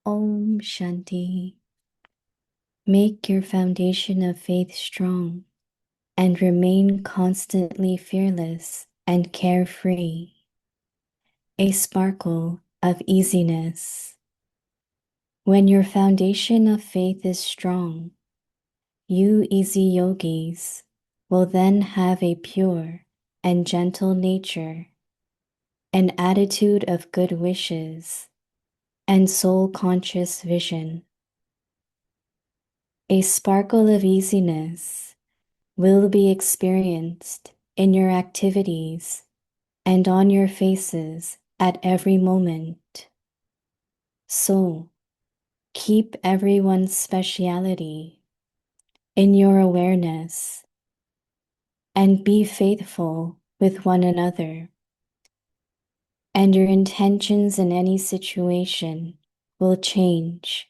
Om Shanti. Make your foundation of faith strong and remain constantly fearless and carefree. A sparkle of easiness. When your foundation of faith is strong, you easy yogis will then have a pure and gentle nature, an attitude of good wishes, and soul-conscious vision. A sparkle of easiness will be experienced in your activities and on your faces at every moment. So, keep everyone's speciality in your awareness and be faithful with one another. And your intentions in any situation will change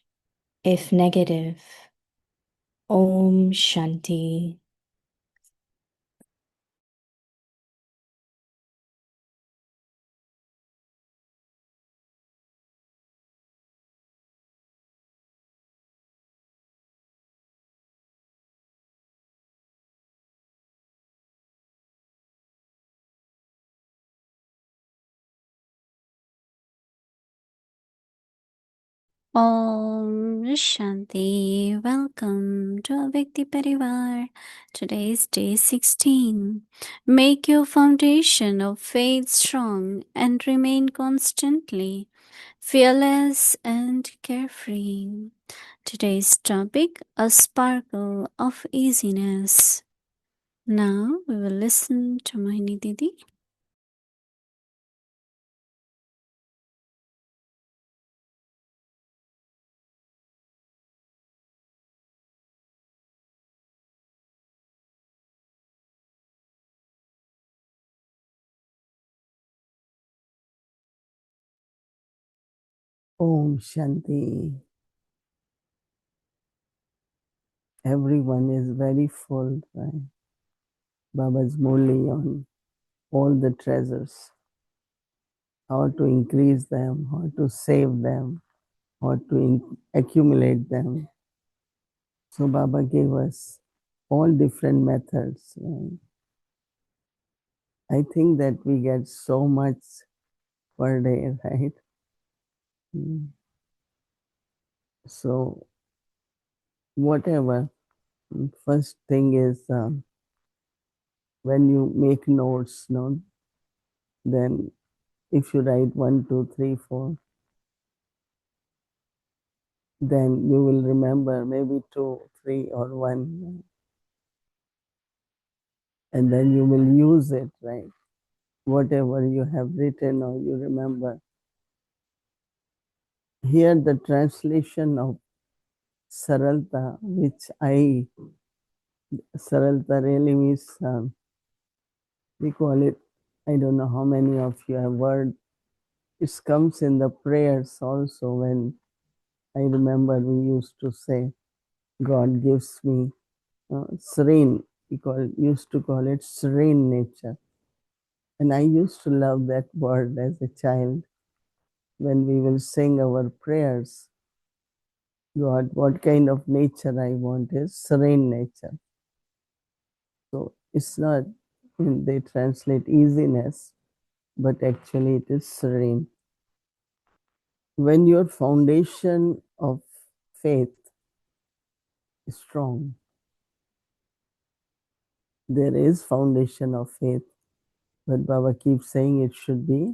if negative. Om Shanti. Om Shanti. Welcome to Avyakti Parivar. Today is day 16. Make your foundation of faith strong and remain constantly fearless and carefree. Today's topic, a sparkle of easiness. Now we will listen to Mohini Didi. Om Shanti. Everyone is very full, right? Baba's Murli on all the treasures, how to increase them, how to save them, how to accumulate them. So Baba gave us all different methods. Right? I think that we get so much per day, right? So whatever, first thing is when you make notes, no, then if you write 1, 2, 3, 4, then you will remember maybe 2, 3 or 1, and then you will use it, right? Whatever you have written or you remember. Here the translation of Saralta, which Saralta really means, we call it, I don't know how many of you have heard, it comes in the prayers also. When I remember we used to say, God gives me serene, used to call it serene nature. And I used to love that word as a child. When we will sing our prayers, God, what kind of nature I want is serene nature. So it's not, they translate easiness, but actually it is serene. When your foundation of faith is strong, there is foundation of faith, but Baba keeps saying it should be,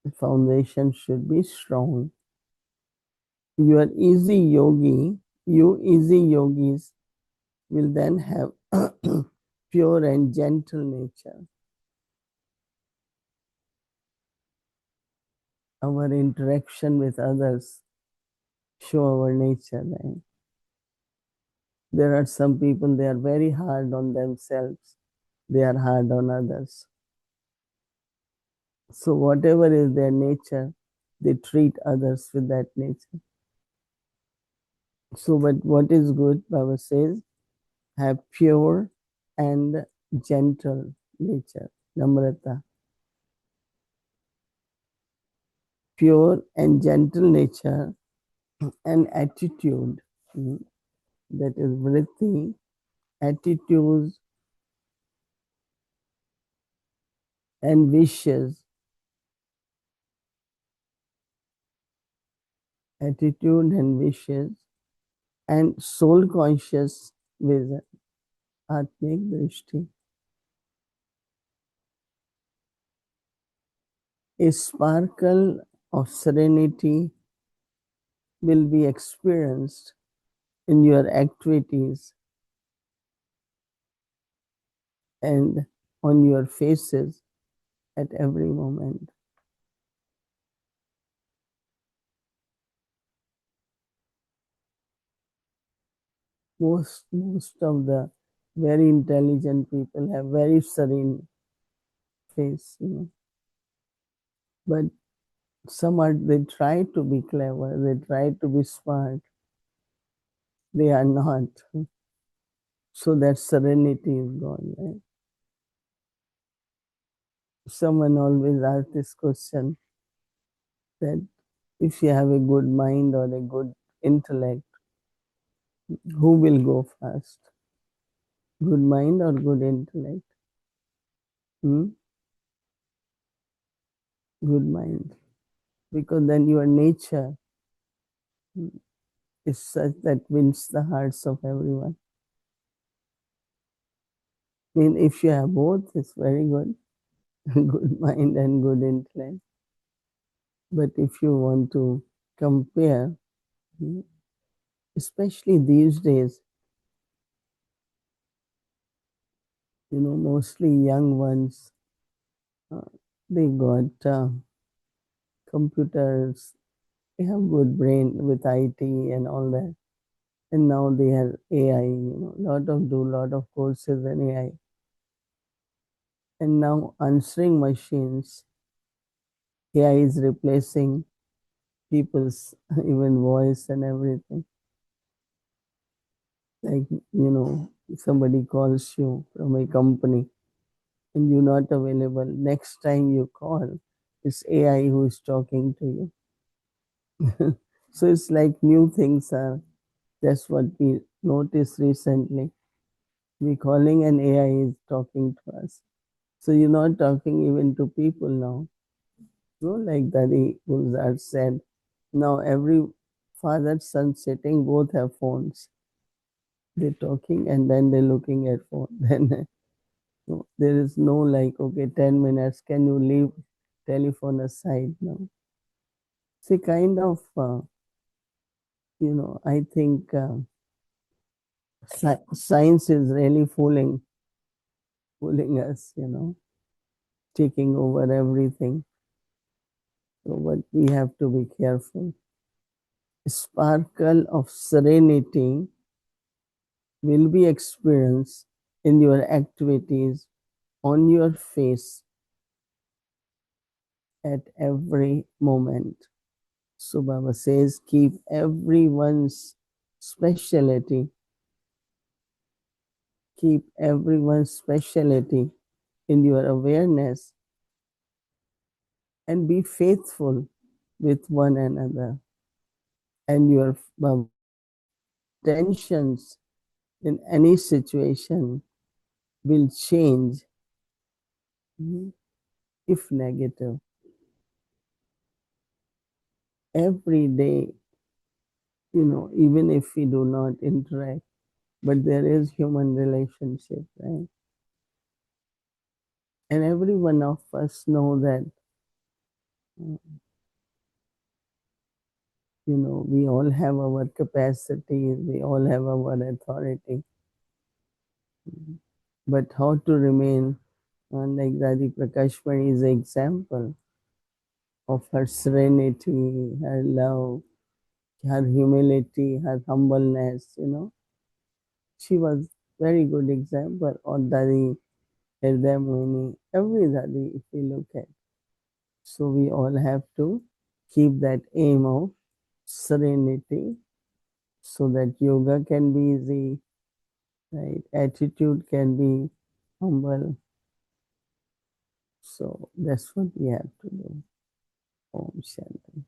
the foundation should be strong. You are easy yogi, you easy yogis will then have pure and gentle nature. Our interaction with others show our nature. Right? There are some people, they are very hard on themselves. They are hard on others. So whatever is their nature, they treat others with that nature. So but what is good, Baba says, have pure and gentle nature. Namrata. Pure and gentle nature and attitude. That is vritti, attitudes and wishes. Attitude and wishes and soul conscious vision. Atmik drishti. A sparkle of serenity will be experienced in your activities and on your faces at every moment. Most of the very intelligent people have very serene face, But some are they try to be clever, they try to be smart, they are not. So that serenity is gone, right? Someone always asks this question that if you have a good mind or a good intellect, who will go first? Good mind or good intellect? Hmm? Good mind. Because then your nature is such that wins the hearts of everyone. I mean, if you have both, it's very good. Good mind and good intellect. But if you want to compare, especially these days, mostly young ones, uh, they got computers, they have good brain with IT and all that. And now they have AI, lot of courses in AI. And now answering machines, AI is replacing people's even voice and everything. Like, somebody calls you from a company and you're not available. Next time you call, it's AI who is talking to you. So it's like new things are, that's what we noticed recently. We calling and AI is talking to us. So you're not talking even to people now. Like Daddy Gulzar said, now every father, son sitting, both have phones. They're talking and then they're looking at phone. Then there is no like, okay, 10 minutes, can you leave telephone aside now? It's a kind of, I think science is really fooling us, taking over everything. So, but we have to be careful. Sparkle of serenity will be experienced in your activities, on your face at every moment. So Baba says, keep everyone's speciality, keep everyone's speciality in your awareness and be faithful with one another. And your tensions in any situation will change if negative. Every day, even if we do not interact, but there is human relationship, right? And every one of us know that, we all have our capacities, we all have our authority, but how to remain, like Radhi Prakashmani is an example of her serenity, her love, her humility, her humbleness, She was very good example. Or Dadi, Hriday Mohini, every Dadi, if we look at. So we all have to keep that aim of serenity so that yoga can be easy, right? Attitude can be humble. So that's what we have to do. Om Shanti.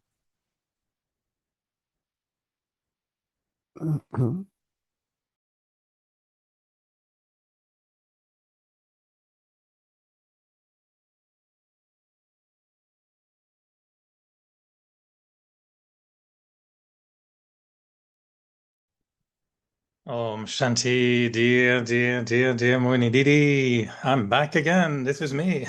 Shanti, dear Mohini Didi, I'm back again. This is me.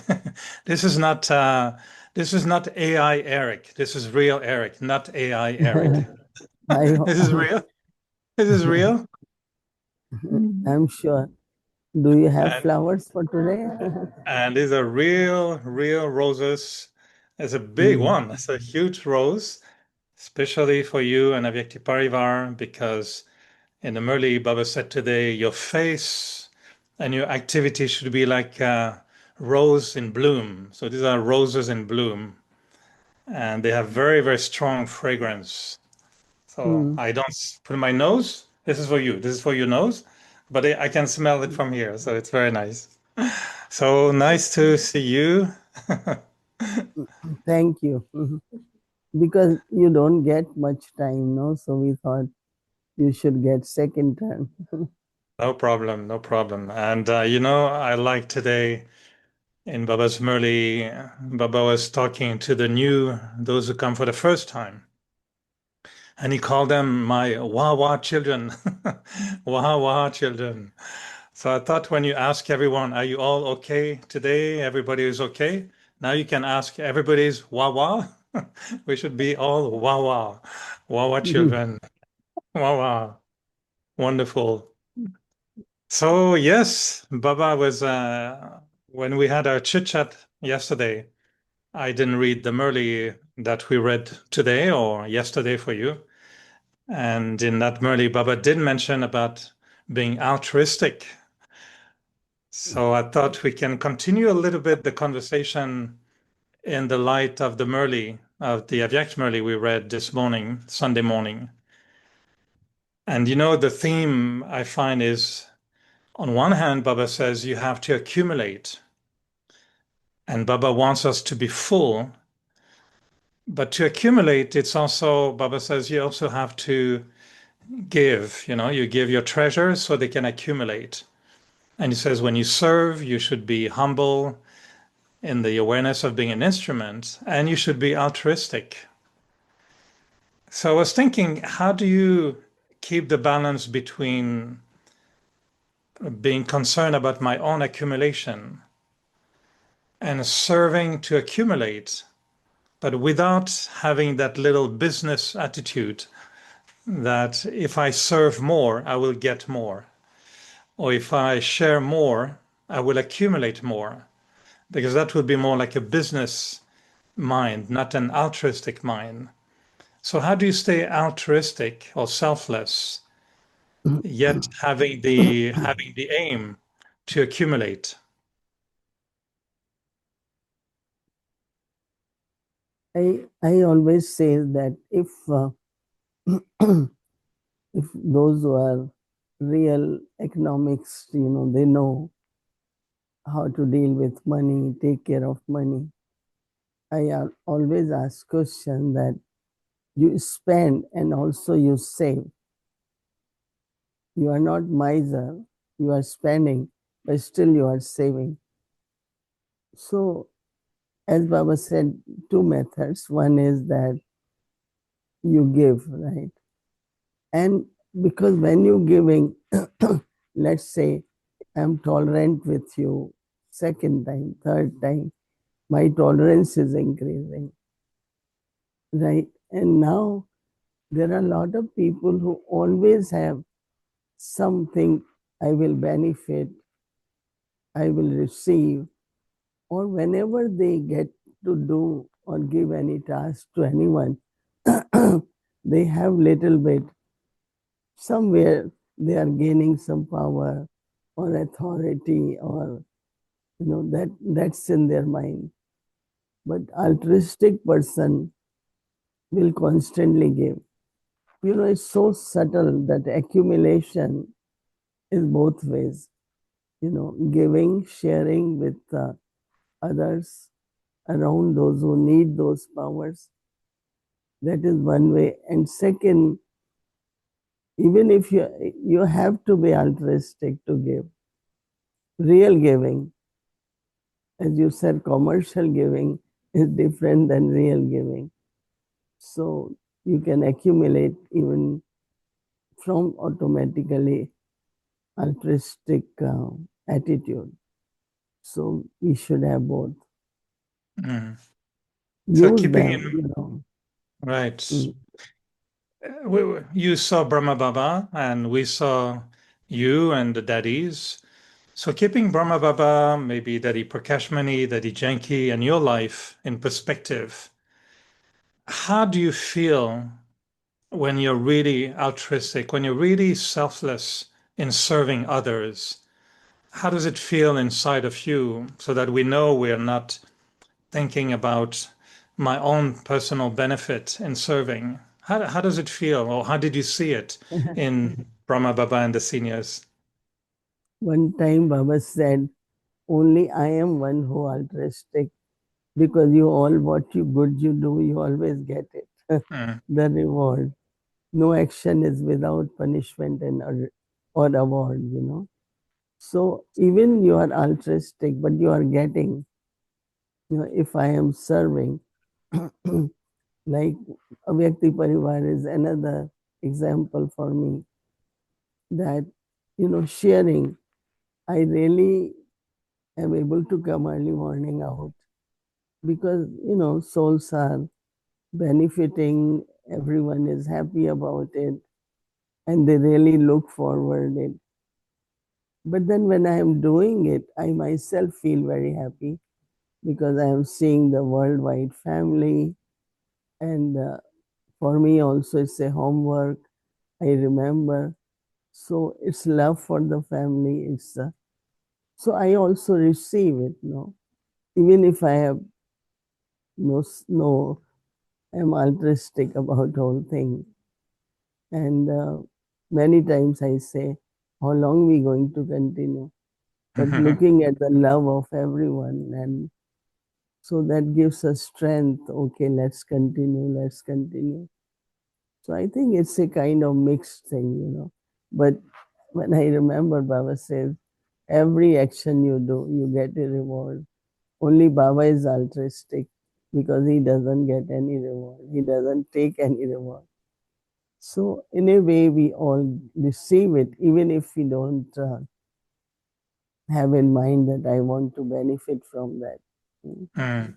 This is not AI Eric. This is real Eric, not AI Eric. This is real. This is real. I'm sure. Do you have And, flowers for today? and these are real roses. It's a big Mm. one. It's a huge rose, especially for you and Avyakti Parivar, because in the Murli, Baba said today, your face and your activity should be like a rose in bloom. So these are roses in bloom, and they have very strong fragrance. So Mm. I don't put in my nose. This is for you. This is for your nose, but I can smell it from here. So it's very nice. So nice to see you. Thank you. Mhm. Because you don't get much time, no? So we thought you should get second turn. No problem, no problem. And I like today in Baba's Murli, Baba was talking to those who come for the first time. And he called them my wah children. Wah children. So I thought when you ask everyone, are you all okay today? Everybody is okay. Now you can ask everybody's wah. We should be all wah children. Wah. Wonderful. So yes, Baba was when we had our chit chat yesterday. I didn't read the Murli that we read today or yesterday for you. And in that Murli, Baba did mention about being altruistic. So I thought we can continue a little bit the conversation in the light of the Murli, of the Avyakt Murli we read this morning, Sunday morning. And the theme I find is, on one hand, Baba says you have to accumulate. And Baba wants us to be full. But to accumulate, it's also, Baba says, you also have to give. You give your treasures so they can accumulate. And he says, when you serve, you should be humble in the awareness of being an instrument, and you should be altruistic. So I was thinking, how do you keep the balance between being concerned about my own accumulation and serving to accumulate, but without having that little business attitude that if I serve more, I will get more, or if I share more, I will accumulate more, because that would be more like a business mind, not an altruistic mind. So how do you stay altruistic or selfless, yet having the aim to accumulate? I always say that if those who are real economics, they know how to deal with money, take care of money. I always ask question that you spend and also you save. You are not miser, you are spending, but still you are saving. So as Baba said, two methods. One is that you give, right? And because when you're giving, let's say I'm tolerant with you, second time, third time, my tolerance is increasing, right? And now there are a lot of people who always have something I will benefit, I will receive, or whenever they get to do or give any task to anyone, they have little bit somewhere they are gaining some power or authority or that's in their mind. But altruistic person will constantly give. It's so subtle that accumulation is both ways. Giving, sharing with others around those who need those powers. That is one way. And second, Even if you have to be altruistic to give. Real giving, as you said, commercial giving is different than real giving. So you can accumulate even from automatically altruistic attitude. So we should have both. Mm. So Use keeping them, in right. Mm. You saw Brahma Baba, and we saw you and the daddies. So keeping Brahma Baba, maybe Daddy Prakashmani, Daddy Janki, and your life in perspective, how do you feel when you're really altruistic, when you're really selfless in serving others? How does it feel inside of you so that we know we're not thinking about my own personal benefit in serving? How does it feel, or how did you see it in Brahma Baba and the seniors? One time Baba said, only I am one who altruistic because you all what you good you do, you always get it. Mm, The reward. No action is without punishment and or award, So even you are altruistic, but you are getting, if I am serving, like Avyakti Parivar is another example for me that, sharing, I really am able to come early morning out because, souls are benefiting, everyone is happy about it, and they really look forward it. But then when I am doing it, I myself feel very happy because I am seeing the worldwide family. And for me also, it's a homework. I remember. So it's love for the family. So I also receive it, even if I have no, I'm altruistic about whole thing. And many times I say, how long we going to continue? But looking at the love of everyone, and so that gives us strength. Okay, let's continue, let's continue. So I think it's a kind of mixed thing. But when I remember Baba says, every action you do, you get a reward. Only Baba is altruistic because he doesn't get any reward. He doesn't take any reward. So in a way, we all receive it, even if we don't have in mind that I want to benefit from that. mm.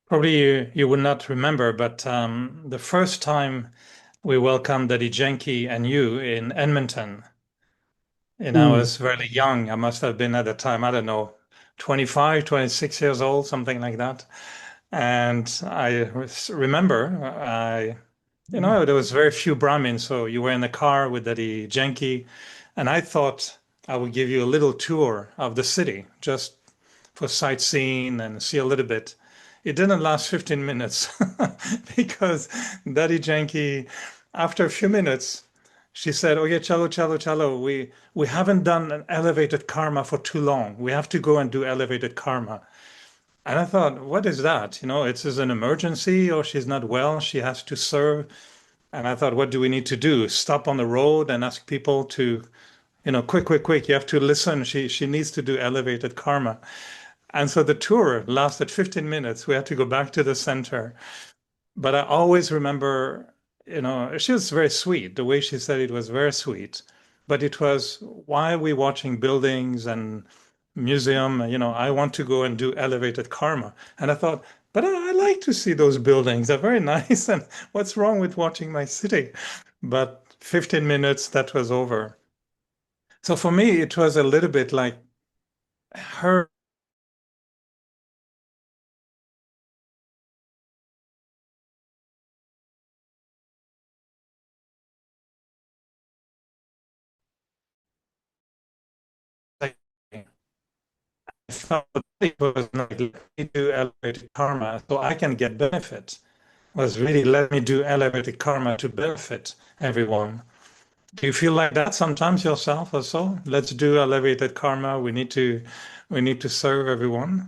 Probably you would not remember, but the first time we welcomed Daddy Janki and you in Edmonton, and I Mm. was very young. I must have been at the time, I don't know, 25, 26 years old, something like that. And I remember, there was very few Brahmins, so you were in the car with Daddy Janki, and I thought I would give you a little tour of the city, just for sightseeing and see a little bit. It didn't last 15 minutes because Daddy Janki, after a few minutes, she said, "Okay, chalo, chalo, chalo. We haven't done an elevated karma for too long. We have to go and do elevated karma." And I thought, what is that? It's an emergency, or she's not well. She has to serve. And I thought, what do we need to do? Stop on the road and ask people to, quick, quick, quick. You have to listen. She needs to do elevated karma. And so the tour lasted 15 minutes. We had to go back to the center. But I always remember, she was very sweet. The way she said it was very sweet. But it was, why are we watching buildings and museum? I want to go and do elevated karma. And I thought, but I like to see those buildings. They're very nice. And what's wrong with watching my city? But 15 minutes, that was over. So for me, it was a little bit like her felt it was like, let me do elevated karma so I can get benefit. Was really, let me do elevated karma to benefit everyone. Do you feel like that sometimes yourself also? Let's do elevated karma. We need to serve everyone.